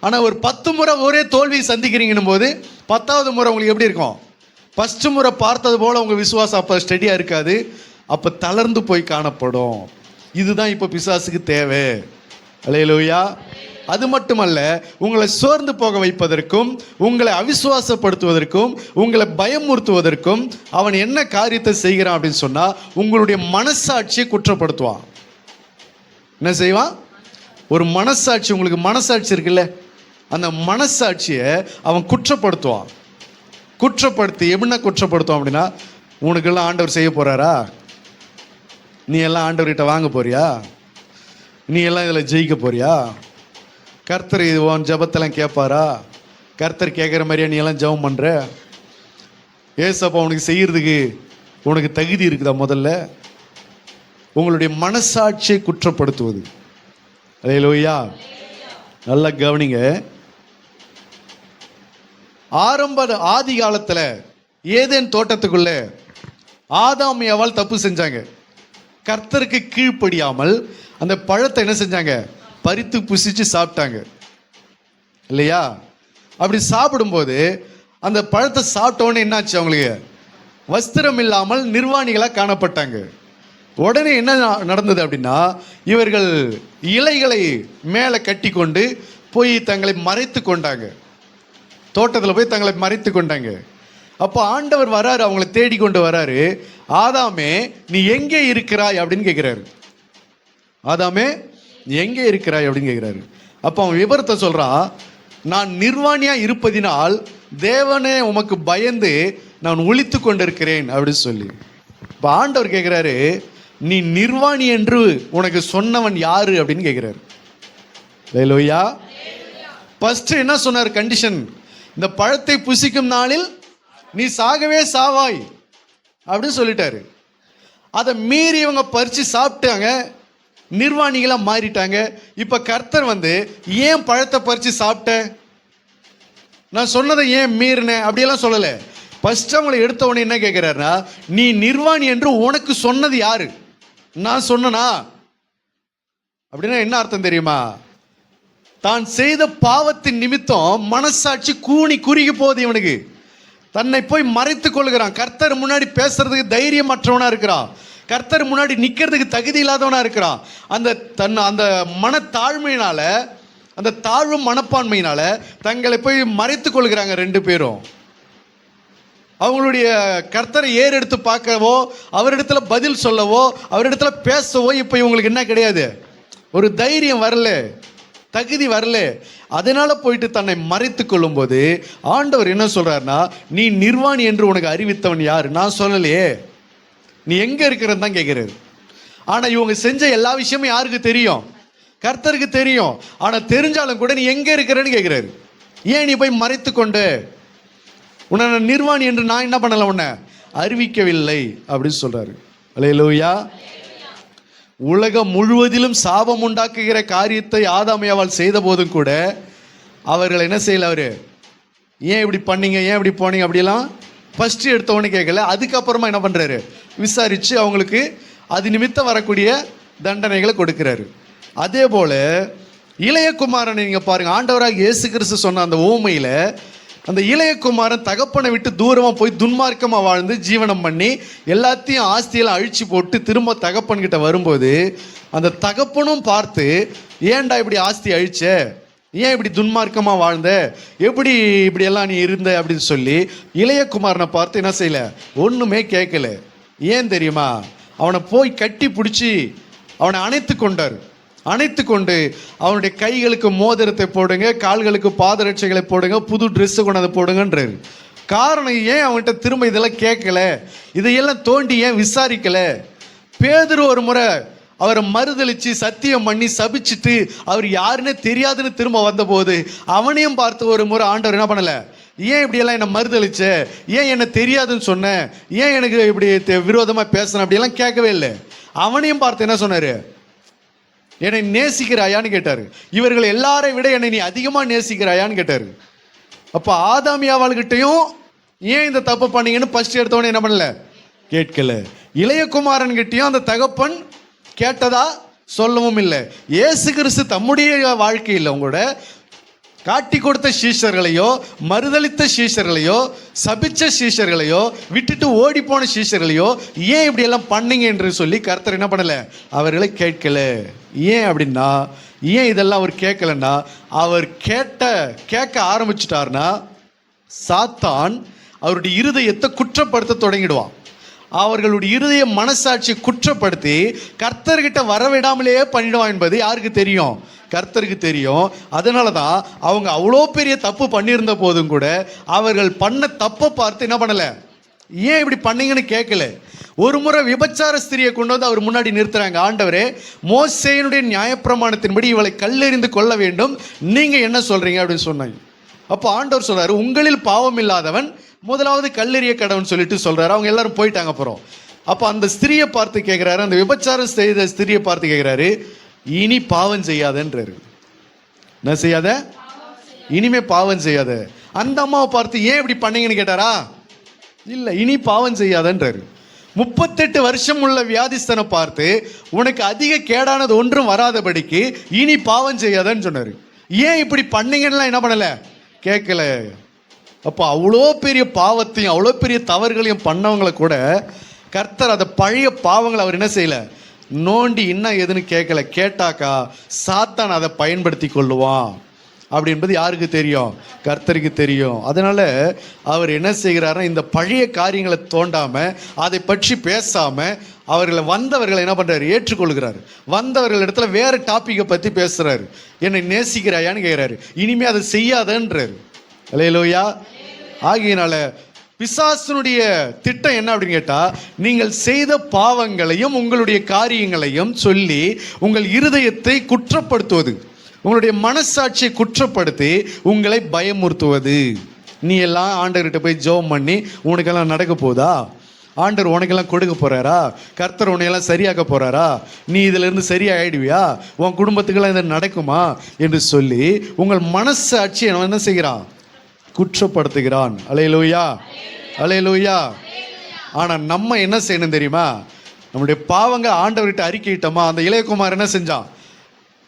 ஆனால் ஒரு 10 முறை ஒரே தோல்வியை சந்திக்கிறீங்கன்னும் போது 10வது முறை உங்களுக்கு எப்படி இருக்கும்? ஃபஸ்ட்டு முறை பார்த்தது போல் உங்கள் விசுவாசம் அப்போ ஸ்டெடியாக இருக்காது, அப்போ தளர்ந்து போய் காணப்படும். இதுதான் இப்போ பிசாசுக்கு தேவை. அல்லேலூயா. அது மட்டுமல்ல, உங்களை சோர்ந்து போக வைப்பதற்கும், உங்களை அவிசுவாசப்படுத்துவதற்கும், உங்களை பயமுறுத்துவதற்கும் அவன் என்ன காரியத்தை செய்கிறான் அப்படின்னு சொன்னால், உங்களுடைய மனசாட்சியை குற்றப்படுத்துவான். என்ன செய்வான்? ஒரு மனசாட்சி, உங்களுக்கு மனசாட்சி இருக்குல்ல, அந்த மனசாட்சியை அவன் குற்றப்படுத்துவான். குற்றப்படுத்தி எப்படின்னா குற்றப்படுத்துவான் அப்படின்னா, உனக்கெல்லாம் ஆண்டவர் செய்ய போகிறாரா? நீ எல்லாம் ஆண்டவர்கிட்ட வாங்க போறியா? நீ எல்லாம் இதில் ஜெயிக்க போறியா? கர்த்தர் உன் ஜபத்தெல்லாம் கேட்பாரா? கர்த்தர் கேட்குற மாதிரியா நீ எல்லாம் ஜெபம் பண்ணுற? ஏசப்பா உனக்கு செய்கிறதுக்கு உனக்கு தகுதி இருக்குதா? முதல்ல உங்களுடைய மனசாட்சியை குற்றப்படுத்துவது. அல்லேலூயா. நல்லா கவனிங்க. ஆதி காலத்தில் ஏதேன் தோட்டத்துக்குள்ள ஆதாம் ஏவாள் தப்பு செஞ்சாங்க. கர்த்தருக்கு கீழ்ப்படியாமல் அந்த பழத்தை என்ன செஞ்சாங்க? பறித்து புசிச்சு சாப்பிட்டாங்க இல்லையா? அப்படி சாப்பிடும்போது அந்த பழத்தை சாப்பிட்டோன்னே என்னாச்சு? அவங்களுக்கு வஸ்திரம் இல்லாமல் நிர்வாணிகளாக காணப்பட்டாங்க. உடனே என்ன நடந்தது அப்படின்னா, இவர்கள் இலைகளை மேலே கட்டி கொண்டு போய் தங்களை மறைத்து கொண்டாங்க. தோட்டத்தில் போய் தங்களை மறைத்து கொண்டாங்க. அப்போ ஆண்டவர் வராரு, அவங்கள தேடிக்கொண்டு வராரு. ஆதாமே நீ எங்கே இருக்கிறாய் அப்படின்னு கேட்குறாரு. ஆதாமே நீ எங்கே இருக்கிறாய் அப்படின்னு கேட்குறாரு. அப்போ அவன் விபரத்தை சொல்கிறான், நான் நிர்வாணியாக இருப்பதினால் தேவனே உமக்கு பயந்து நான் ஒளித்து கொண்டிருக்கிறேன் அப்படின்னு சொல்லி. இப்போ ஆண்டவர் கேட்குறாரு, நீ நிர்வாணி என்று உனக்கு சொன்னவன் யாரு அப்படின்னு கேட்குறாரு. அல்லேலூயா. ஃபர்ஸ்ட் என்ன சொன்னார் கண்டிஷன்? இந்த பழத்தை புசிக்கும் நாளில் நீ சாகவே சாவாய் அப்படின்னு சொல்லிட்டாரு. அதை மீறி இவங்க பறித்து சாப்பிட்டாங்க, நிர்வாணிகளாக மாறிட்டாங்க. இப்போ கர்த்தர் வந்து, ஏன் பழத்தை பறித்து சாப்பிட்ட, நான் சொன்னதை ஏன் மீறின அப்படியெல்லாம் சொல்லலை. ஃபர்ஸ்ட் அவங்களை எடுத்த உடனே என்ன கேட்குறாருன்னா, நீ நிர்வாணி என்று உனக்கு சொன்னது யாரு? நான் சொன்னனா? அப்படின்னா என்ன அர்த்தம் தெரியுமா? தான் செய்த பாவத்தின் நிமித்தம் மனசாட்சி கூனி குறுகி போகுது இவனுக்கு. தன்னை போய் மறைத்து கொள்கிறான். கர்த்தர் முன்னாடி பேசுறதுக்கு தைரியமற்றவனா இருக்கிறான். கர்த்தர் முன்னாடி நிற்கிறதுக்கு தகுதி இல்லாதவனா இருக்கிறான். அந்த மனத்தாழ்மையினால, அந்த தாழ்வு மனப்பான்மையினால தங்களை போய் மறைத்து கொள்கிறாங்க ரெண்டு பேரும். அவங்களுடைய கர்த்தரை ஏறெடுத்து பார்க்கவோ, அவரிடத்துல பதில் சொல்லவோ, அவரிடத்துல பேசவோ இப்போ இவங்களுக்கு என்ன கிடையாது, ஒரு தைரியம் வரல, தகுதி வரல. அதனால போயிட்டு தன்னை மறைத்து கொள்ளும் போது ஆண்டவர் என்ன சொல்றாருன்னா, நீ நிர்வாணி என்று உனக்கு அறிவித்தவன் யாரு? நான் சொல்லலையே, நீ எங்க இருக்கிறன்னு தான் கேட்கிறாரு. ஆனா இவங்க செஞ்ச எல்லா விஷயமும் யாருக்கு தெரியும்? கர்த்தருக்கு தெரியும். ஆனா தெரிஞ்சாலும் கூட நீ எங்க இருக்கிறன்னு கேட்கிறாரு. ஏன் நீ போய் மறைத்து கொண்டு? உன்னை நிர்வாணி என்று நான் என்ன பண்ணல, உன்னை அறிவிக்கவில்லை அப்படின்னு சொல்றாரு. அல்லேலூயா. உலகம் முழுவதிலும் சாபம் உண்டாக்குகிற காரியத்தை ஆதாம் ஏவாள் செய்த போதும் கூட அவர்கள் என்ன செய்யல, அவரு ஏன் இப்படி பண்ணீங்க, ஏன் இப்படி போனீங்க அப்படிலாம் ஃபர்ஸ்ட் எடுத்தவொடனே கேட்கல. அதுக்கப்புறமா என்ன பண்றாரு, விசாரிச்சு அவங்களுக்கு அது நிமித்தம் வரக்கூடிய தண்டனைகளை கொடுக்கிறாரு. அதே போல இளையகுமாரனை நீங்க பாருங்க. ஆண்டவராக இயேசு கிறிஸ்து சொன்ன அந்த ஓமையில அந்த இளையகுமாரன் தகப்பனை விட்டு தூரமாக போய் துன்மார்க்கமாக வாழ்ந்து ஜீவனம் பண்ணி எல்லாத்தையும் ஆஸ்தியெல்லாம் அழிச்சு போட்டு திரும்ப தகப்பன்கிட்ட வரும்போது அந்த தகப்பனும் பார்த்து, ஏன்டா இப்படி ஆஸ்தி அழிச்ச, ஏன் இப்படி துன்மார்க்கமாக வாழ்ந்த, எப்படி இப்படியெல்லாம் நீ இருந்த அப்படின்னு சொல்லி இளையகுமாரனை பார்த்து என்ன செய்யல, ஒன்றுமே கேட்கல. ஏன் தெரியுமா? அவனை போய் கட்டி பிடிச்சி அவனை அணைத்து கொண்டார். அணைத்து கொண்டு அவனுடைய கைகளுக்கு மோதிரத்தை போடுங்க, கால்களுக்கு பாதரட்சைகளை போடுங்க, புது ட்ரெஸ்ஸு கொண்டாந்து போடுங்கன்றாரு. காரணம், ஏன் அவன்கிட்ட திரும்ப இதெல்லாம் கேட்கல, இதையெல்லாம் தோண்டி ஏன் விசாரிக்கல? பேதுரு ஒரு முறை அவரை மறுதளித்து சத்தியம் பண்ணி சபிச்சுட்டு அவர் யாருன்னே தெரியாதுன்னு திரும்ப வந்தபோது அவனையும் பார்த்து ஒரு முறை ஆண்டவர் என்ன பண்ணலை, ஏன் இப்படியெல்லாம் என்னை மறுதளிச்ச, ஏன் என்னை தெரியாதுன்னு சொன்ன, ஏன் எனக்கு இப்படி விரோதமாக பேசுன அப்படியெல்லாம் கேட்கவே இல்லை. அவனையும் பார்த்து என்ன சொன்னார், என்னை நேசிக்கிறாயான்னு கேட்டார். இவர்கள் எல்லாரை விட என்னை நீ அதிகமாக நேசிக்கிறாயான்னு கேட்டார். அப்போ ஆதாம் ஏவாள்கிட்டையும் ஏன் இந்த தப்பு பண்ணீங்கன்னு ஃபர்ஸ்ட் எடுத்தவொடனே என்ன பண்ணல, கேட்கல. இளையகுமாரன் கிட்டையும் அந்த தகப்பன் கேட்டதா சொல்லவும் இல்லை. இயேசு கிறிஸ்து தம்முடைய வாழ்க்கையில் உங்களோட காட்டி கொடுத்த சீஷர்களையோ, மறுதளித்த சீஷர்களையோ, சபிச்ச சீஷர்களையோ, விட்டுட்டு ஓடி போன சீஷர்களையோ ஏன் இப்படி எல்லாம் பண்ணீங்க என்று சொல்லி கர்த்தர் என்ன பண்ணல, அவர்களை கேட்கல. ஏன் அப்படின்னா, ஏன் இதெல்லாம் அவர் கேட்கலன்னா, அவர் கேட்க ஆரம்பிச்சுட்டார்னா சாத்தான் அவருடைய இருதயத்தை குற்றப்படுத்த தொடங்கிடுவான். அவர்களுடைய இருதய மனசாட்சி குற்றப்படுத்தி கர்த்தர்கிட்ட வரவிடாமலேயே பண்ணிடுவான் என்பது யாருக்கு தெரியும்? கர்த்தருக்கு தெரியும். அதனால தான் அவங்க அவ்வளோ பெரிய தப்பு பண்ணியிருந்த போதும் கூட அவர்கள் பண்ண தப்பை பார்த்து என்ன பண்ணலை, ஏன் இப்படி பண்ணீங்கன்னு கேட்கல. ஒரு முறை விபச்சார ஸ்திரியை கொண்டு வந்து அவர் முன்னாடி நிறுத்துறாங்க. ஆண்டவரே, மோசேயினுடைய நியாயப்பிரமாணத்தின்படி இவளை கல்லெறிந்து கொள்ள வேண்டும், நீங்கள் என்ன சொல்கிறீங்க அப்படின்னு சொன்னாங்க. அப்போ ஆண்டவர் சொல்கிறாரு, உங்களில் பாவம் இல்லாதவன் முதலாவது கல்லெறிய கடவுன்னு சொல்லிட்டு சொல்கிறாரு. அவங்க எல்லாரும் போயிட்டாங்க. அப்புறம் அப்போ அந்த ஸ்திரியை பார்த்து கேட்குறாரு, அந்த விபச்சாரம் செய்த ஸ்திரியை பார்த்து கேட்குறாரு, இனி பாவம் செய்யாதன்றாரு. என்ன செய்யாத? இனிமே பாவம் செய்யாத. அந்த அம்மாவை பார்த்து ஏன் இப்படி பண்ணீங்கன்னு கேட்டாரா? இல்லை, இனி பாவம் செய்யாதன்றாரு. 38 வருஷம் உள்ள வியாதிஸ்தனை பார்த்து உனக்கு அதிக கேடானது ஒன்றும் வராதபடிக்கு இனி பாவம் செய்யாதன்னு சொன்னார். ஏன் இப்படி பண்ணீங்கன்னா என்ன பண்ணலை, கேட்கல. அப்போ அவ்வளோ பெரிய பாவத்தையும் அவ்வளோ பெரிய தவறுகளையும் பண்ணவங்களை கூட கர்த்தர் அதை பழைய பாவங்களை அவர் என்ன செய்யலை, நோண்டி இன்னும் எதுன்னு கேட்கல. கேட்டாக்கா சாத்தான் அதை பயன்படுத்தி கொள்ளுவான். அப்படி என்பது யாருக்கு தெரியும்? கர்த்தருக்கு தெரியும். அதனால் அவர் என்ன செய்கிறாருன்னா, இந்த பழைய காரியங்களை தோண்டாமல், அதை பற்றி பேசாமல், வந்தவர்களை என்ன பண்ணுறாரு, ஏற்றுக்கொள்கிறார். வந்தவர்கள் இடத்துல வேறு டாப்பிக்கை பற்றி பேசுகிறாரு. என்னை நேசிக்கிறாயான்னு கேட்குறாரு. இனிமே அதை செய்யாதன்றாரு. அல்லேலூயா. ஆகையினால பிசாசனுடைய திட்டம் என்ன அப்படின்னு கேட்டால், நீங்கள் செய்த பாவங்களையும் உங்களுடைய காரியங்களையும் சொல்லி உங்கள் இருதயத்தை குற்றப்படுத்துவது, உங்களுடைய மனசாட்சியை குற்றப்படுத்தி உங்களை பயமுறுத்துவது. நீ எல்லாம் ஆண்டவர்கிட்ட போய் ஜெபம் பண்ணி உனக்கெல்லாம் நடக்க போதா? ஆண்டவர் உனக்கெல்லாம் கொடுக்க போகிறாரா? கர்த்தர் உன்னையெல்லாம் சரியாக்க போகிறாரா? நீ இதிலிருந்து சரியாயிடுவியா? உன் குடும்பத்துக்கெல்லாம் இது நடக்குமா என்று சொல்லி உங்கள் மனசாட்சி என்ன செய்கிறான், குற்றப்படுத்துகிறான். அல்லேலூயா, அல்லேலூயா. ஆனால் நம்ம என்ன செய்யணும் தெரியுமா? நம்முடைய பாவங்கள் ஆண்டவர்கிட்ட அறிக்கையிட்டோமா? அந்த இளையகுமார் என்ன செஞ்சான்?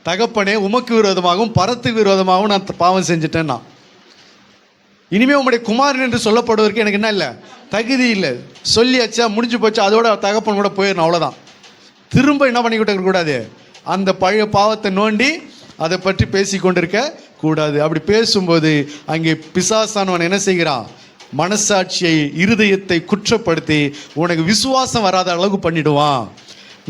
தகப்பனே, உமக்கு விரோதமாகவும் பரத்துக்கு விரோதமாகவும் நான் பாவம் செஞ்சுட்டேன்னா, இனிமேல் உங்களுடைய குமாரன் என்று சொல்லப்படுவதற்கு எனக்கு என்ன இல்லை, தகுதி இல்லை. சொல்லியாச்சா, முடிஞ்சு போச்சா, அதோட தகப்பன் கூட போயிடணும், அவ்வளோதான். திரும்ப என்ன பண்ணிக்கிட்டு இருக்கக்கூடாது, அந்த பழைய பாவத்தை நோண்டி அதை பற்றி பேசி கொண்டிருக்க கூடாது. அப்படி பேசும்போது அங்கே பிசாசானவன் என்ன செய்கிறான், மனசாட்சியை இருதயத்தை குற்றப்படுத்தி உனக்கு விசுவாசம் வராத அளவுக்கு பண்ணிடுவான்.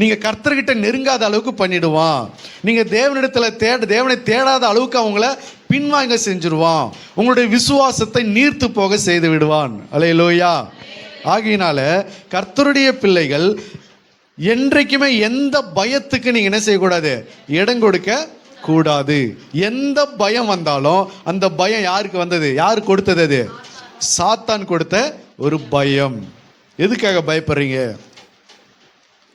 நீங்கள் கர்த்தர்கிட்ட நெருங்காத அளவுக்கு பண்ணிடுவான். நீங்கள் தேவனை தேடாத அளவுக்கு அவங்கள பின்வாங்க செஞ்சிருவான். உங்களுடைய விசுவாசத்தை நீர்த்து போக செய்து விடுவான். அல்லேலூயா. ஆகையினால கர்த்தருடைய பிள்ளைகள் என்றைக்குமே எந்த பயத்துக்கு நீங்கள் என்ன செய்யக்கூடாது, இடம் கொடுக்க கூடாது. எந்த பயம் வந்தாலும் அந்த பயம் யாருக்கு வந்தது, யார் கொடுத்தது? அது சாத்தான் கொடுத்த ஒரு பயம். எதுக்காக பயப்படுறீங்க?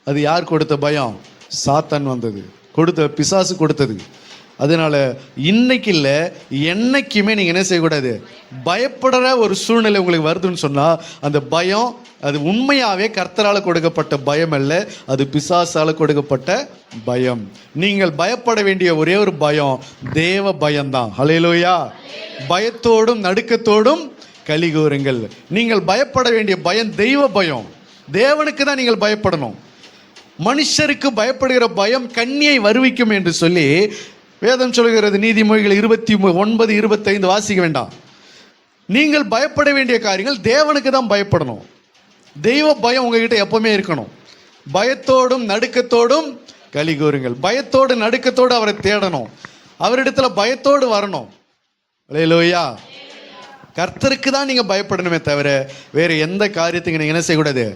அது யார் கொடுத்த பயம்? சாத்தான் வந்தது, கொடுத்த பிசாசு கொடுத்தது. அதனால இன்னைக்கு இல்லை, என்னைக்குமே நீங்கள் என்ன செய்யக்கூடாது, பயப்படுற ஒரு சூழ்நிலை உங்களுக்கு வருதுன்னு சொன்னால் அந்த பயம் அது உண்மையாகவே கர்த்தரால் கொடுக்கப்பட்ட பயம் அல்ல, அது பிசாசால் கொடுக்கப்பட்ட பயம். நீங்கள் பயப்பட வேண்டிய ஒரே ஒரு பயம் தேவ பயம்தான். ஹல்லேலூயா. பயத்தோடும் நடுக்கத்தோடும் களி கூறுங்கள். நீங்கள் பயப்பட வேண்டிய பயம் தெய்வ பயம். தேவனுக்கு தான் நீங்கள் பயப்படணும். மனுஷருக்கு பயப்படுகிற பயம் கண்ணியை வருவிக்கும் என்று சொல்லி வேதம் சொல்கிறது. நீதிமொழிகள் 29:25 வாசிக்க வேண்டாம். நீங்கள் பயப்பட வேண்டிய காரியங்கள் தேவனுக்கு தான் பயப்படணும். தெய்வ பயம் உங்ககிட்ட எப்பவுமே இருக்கணும். பயத்தோடும் நடுக்கத்தோடும் களி கூறுங்கள். பயத்தோடு நடுக்கத்தோடு அவரை தேடணும், அவரிடத்துல பயத்தோடு வரணும். அல்லேலூயா. கர்த்தருக்கு தான் நீங்கள் பயப்படணுமே தவிர வேறு எந்த காரியத்துக்கு நீங்கள் என்ன செய்யக்கூடாது,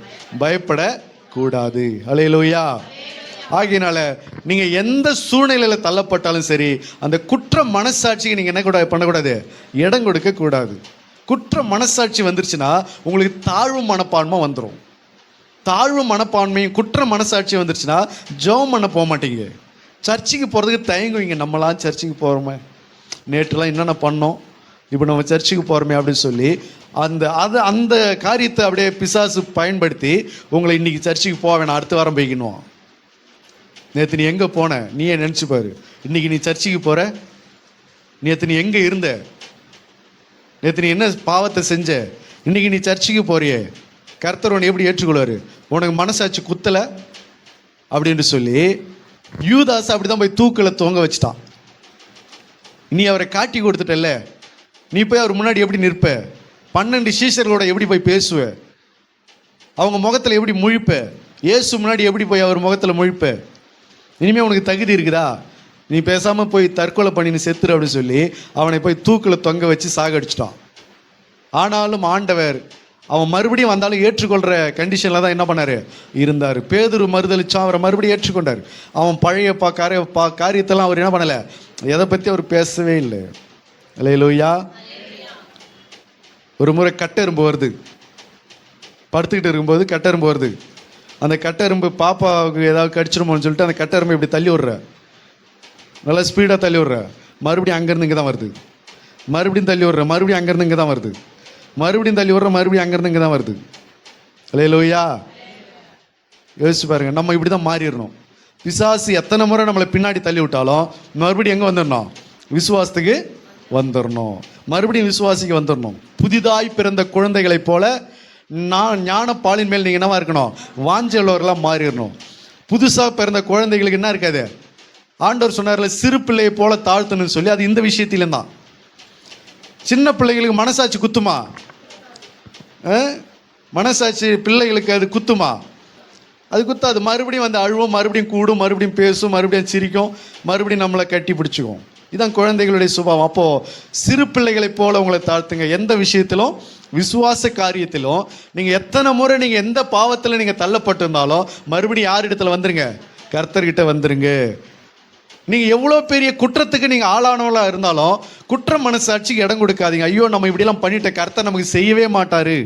பயப்படக்கூடாது. அல்லேலூயா. ஆகையினால நீங்கள் எந்த சூழ்நிலையில் தள்ளப்பட்டாலும் சரி, அந்த குற்ற மனசாட்சிக்கு நீங்கள் என்ன பண்ணக்கூடாது, இடம் கொடுக்கக்கூடாது. குற்ற மனசாட்சி வந்துருச்சுன்னா உங்களுக்கு தாழ்வு மனப்பான்மை வந்துடும். தாழ்வு மனப்பான்மையும் குற்ற மனசாட்சி வந்துருச்சுன்னா ஜெபம் பண்ண போக மாட்டீங்க, சர்ச்சுக்கு போகிறதுக்கு தயங்குவீங்க. நம்மளாம் சர்ச்சுக்கு போகிறோமே, நேற்றுலாம் என்னென்ன பண்ணோம், இப்போ நம்ம சர்ச்சுக்கு போகிறோமே அப்படின்னு சொல்லி அந்த காரியத்தை அப்படியே பிசாசு பயன்படுத்தி உங்களை இன்றைக்கி சர்ச்சுக்கு போக வேணாம், அடுத்த வாரம் போய்க்கணும். நேற்று நீ எங்கே போன, நீயே நினச்சி பாரு. இன்றைக்கி நீ சர்ச்சுக்கு போகிற, நேற்று நீ எங்கே இருந்த, நேற்று நீ என்ன பாவத்தை செஞ்ச, இன்னைக்கு நீ சர்ச்சுக்கு போறியே, கர்த்தர் உன்னை எப்படி ஏற்றுக்கொள்வார்? உனக்கு மனசாட்சி குத்தலை அப்படின்னு சொல்லி யூதாஸ் அப்படி தான் போய் தூக்கில் தொங்க வச்சுட்டான். நீ அவரை காட்டி கொடுத்துட்டல்ல, நீ போய் அவர் முன்னாடி எப்படி நிற்ப? 12 சீஷர்களோட எப்படி போய் பேசுவ? அவங்க முகத்தில் எப்படி முழிப்ப? இயேசு முன்னாடி எப்படி போய் அவர் முகத்தில் முழிப்ப? இனிமேல் உனக்கு தகுதி இருக்குதா? நீ பேசாமல் போய் தற்கொலை பண்ணின்னு செத்துரு அப்படின்னு சொல்லி அவனை போய் தூக்கில் தொங்க வச்சு சாகடிச்சிட்டான். ஆனாலும் ஆண்டவர் அவன் மறுபடியும் வந்தாலும் ஏற்றுக்கொள்கிற கண்டிஷனில் தான் என்ன பண்ணார் இருந்தார். பேதுரு மறுதளிச்சான், அவரை மறுபடியும் ஏற்றுக்கொண்டார். அவன் பழைய காரியத்தெல்லாம் அவர் என்ன பண்ணலை, எதை பற்றி அவர் பேசவே இல்லை. அல்லேலூயா. ஒரு முறை கட்டெரும்பு வருது, படுத்துக்கிட்டு இருக்கும்போது கட்டெரும்பு வருது. அந்த கட்டெரும்பு பாப்பாவுக்கு ஏதாவது கடிச்சிருமோன்னு சொல்லிட்டு அந்த கட்டெரும்பு இப்படி தள்ளி விட்ற, நல்லா ஸ்பீடாக தள்ளி விட்ற, மறுபடியும் அங்கேருந்து இங்கே தான் வருது. மறுபடியும் தள்ளி விட்ற, மறுபடியும் அங்கேருந்து இங்கே தான் வருது. மறுபடியும் தள்ளி விட்ற, மறுபடியும் அங்கேருந்து இங்கே தான் வருது. அல்லேலூயா. யோசிச்சு பாருங்க, நம்ம இப்படி தான் மாறிடணும். பிசாசு எத்தனை முறை நம்மளை பின்னாடி தள்ளி விட்டாலும் மறுபடியும் எங்கே வந்துடணும்? விசுவாசத்துக்கு வந்துடணும். மறுபடியும் விசுவாசிக்கு வந்துடணும். புதிதாய் பிறந்த குழந்தைகளைப் போல ஞான பாலின் மேல் நீங்கள் என்னவா இருக்கணும்? வாஞ்சலவர்களாக மாறிடணும். புதுசாக பிறந்த குழந்தைகளுக்கு என்ன இருக்காது? ஆண்டவர் சொன்னார்ல, சிறு பிள்ளையை போல தாழ்த்தணும்னு சொல்லி, அது இந்த விஷயத்திலும் தான். சின்ன பிள்ளைகளுக்கு மனசாட்சி குத்துமா? மனசாட்சி பிள்ளைகளுக்கு அது குத்துமா? அது குத்தாது. மறுபடியும் வந்து அழுவோம், மறுபடியும் கூடும், மறுபடியும் பேசும், மறுபடியும் சிரிக்கும், மறுபடியும் நம்மளை கட்டி பிடிச்சிக்கும். இதுதான் குழந்தைகளுடைய சுபாவம். அப்போது சிறு பிள்ளைகளைப் போல உங்களை தாழ்த்துங்க. எந்த விஷயத்திலும், விசுவாச காரியத்திலும் நீங்கள் எத்தனை முறை நீங்கள் எந்த பாவத்தில் நீங்கள் தள்ளப்பட்டிருந்தாலும் மறுபடியும் யார் இடத்துல வந்துருங்க? கர்த்தர்கிட்ட வந்துருங்க. நீங்கள் எவ்வளோ பெரிய குற்றத்துக்கு நீங்கள் ஆளானவளாக இருந்தாலும் குற்ற மனசாட்சிக்கு இடம் கொடுக்காதீங்க. ஐயோ நம்ம இப்படிலாம் பண்ணிட்ட, கர்த்தர் நமக்கு செய்யவே மாட்டார்,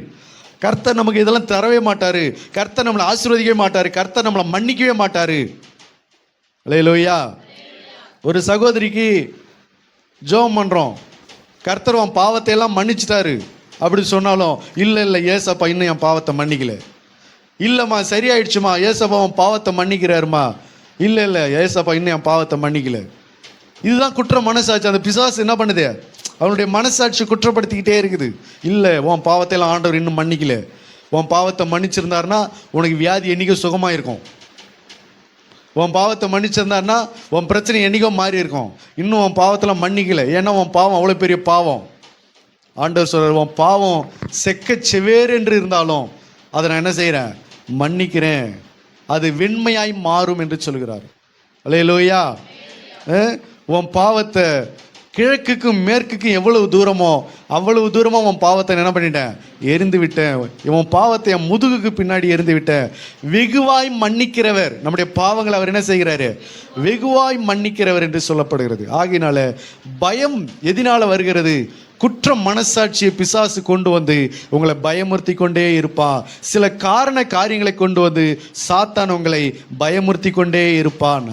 கர்த்தர் நமக்கு இதெல்லாம் தரவே மாட்டார், கர்த்தர் நம்மளை ஆசீர்வதிக்கவே மாட்டார், கர்த்தர் நம்மளை மன்னிக்கவே மாட்டார். அல்லேலூயா. ஒரு சகோதரிக்கு ஜெபம் பண்ணுறோம், கர்த்தர் உன் பாவத்தை எல்லாம் மன்னிச்சிட்டாரு அப்படி சொன்னாலும், இல்லை ஏசப்பா இன்னும் என் பாவத்தை மன்னிக்கல. இல்லைம்மா சரியாயிடுச்சுமா, ஏசப்பா உன் பாவத்தை மன்னிக்கிறாருமா. இல்லை ஏசப்பா இன்னும் என் பாவத்தை மன்னிக்கல. இதுதான் குற்ற மனசாட்சி. அந்த பிசாசு என்ன பண்ணுது? அவனுடைய மனசாட்சி குற்றப்படுத்திக்கிட்டே இருக்குது. இல்லை உன் பாவத்தை எல்லாம் ஆண்டவர் இன்னும் மன்னிக்கல. உன் பாவத்தை மன்னிச்சிருந்தாருன்னா உனக்கு வியாதி என்னைக்கோ சுகமாக இருக்கும். உன் பாவத்தை மன்னிச்சிருந்தாருன்னா உன் பிரச்சனை என்னைக்கோ மாறி இருக்கும். இன்னும் உன் பாவத்தில் மன்னிக்கலை, ஏன்னா உன் பாவம் அவ்வளோ பெரிய பாவம். ஆண்டவர் சொல்கிறார், உன் பாவம் செக்க செவேர் என்று இருந்தாலும் அதை நான் என்ன செய்கிறேன்? மன்னிக்கிறேன், அது வெண்மையாய் மாறும் என்று சொல்கிறார். அல்லேலூயா. உன் பாவத்தை கிழக்குக்கும் மேற்குக்கும் எவ்வளவு தூரமோ அவ்வளவு தூரமாக உன் பாவத்தை என்ன பண்ணிட்டேன்? எரிந்து விட்டேன். உன் பாவத்தை என் முதுகுக்கு பின்னாடி எரிந்து விட்டேன். வெகுவாய் மன்னிக்கிறவர், நம்முடைய பாவங்களை அவர் என்ன செய்கிறாரு? வெகுவாய் மன்னிக்கிறவர் என்று சொல்லப்படுகிறது. ஆகையினால பயம் எதனால வருகிறது? குற்ற மனசாட்சியை பிசாசு கொண்டு வந்து உங்களை பயமுறுத்தி கொண்டே இருப்பான். சில காரியங்களை கொண்டு வந்து சாத்தான் உங்களை பயமுறுத்தி கொண்டே இருப்பான்.